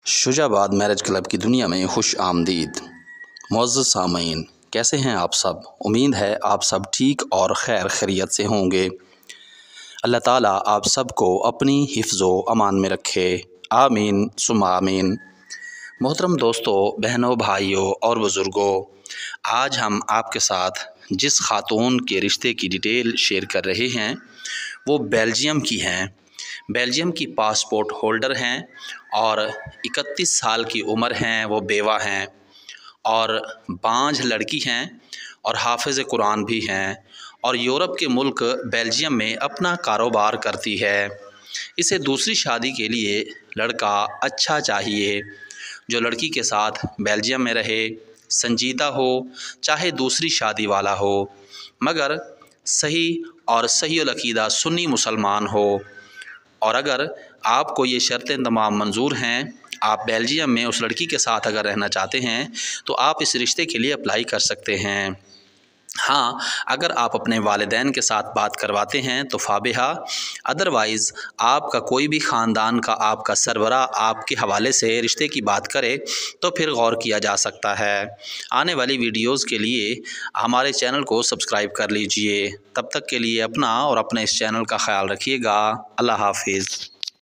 Shujabad marriage club की दुनिया में खुश आमदीद। मुअज़्ज़ज़ सामीन, कैसे हैं आप सब? उम्मीद है आप सब ठीक और खैर खैरियत से होंगे। अल्लाह ताला आप सबको अपनी हिफ्ज़ो अमान में रखे, आमीन सुम्मा आमीन। मोहतरम दोस्तों, बहनों, भाइयों और बुज़ुर्गों, आज हम आपके साथ जिस खातून के रिश्ते की डिटेल शेयर कर रहे हैं वो बेल्जियम की हैं। बेल्जियम की पासपोर्ट होल्डर हैं और 31 साल की उम्र हैं, वो बेवा हैं और बांझ लड़की हैं और हाफिज़ कुरान भी हैं और यूरोप के मुल्क बेल्जियम में अपना कारोबार करती है। इसे दूसरी शादी के लिए लड़का अच्छा चाहिए जो लड़की के साथ बेल्जियम में रहे, संजीदा हो, चाहे दूसरी शादी वाला हो, मगर सही और सही अकीदा सुन्नी मुसलमान हो। और अगर आपको ये शर्तें तमाम मंजूर हैं, आप बेल्जियम में उस लड़की के साथ अगर रहना चाहते हैं तो आप इस रिश्ते के लिए अप्लाई कर सकते हैं। हाँ, अगर आप अपने वालिदैन के साथ बात करवाते हैं तो फाबिहा, अदरवाइज़ आपका कोई भी ख़ानदान का आपका सरबरा आपके हवाले से रिश्ते की बात करे तो फिर गौर किया जा सकता है। आने वाली वीडियोज़ के लिए हमारे चैनल को सब्सक्राइब कर लीजिए। तब तक के लिए अपना और अपने इस चैनल का ख्याल रखिएगा। अल्लाह हाफिज़।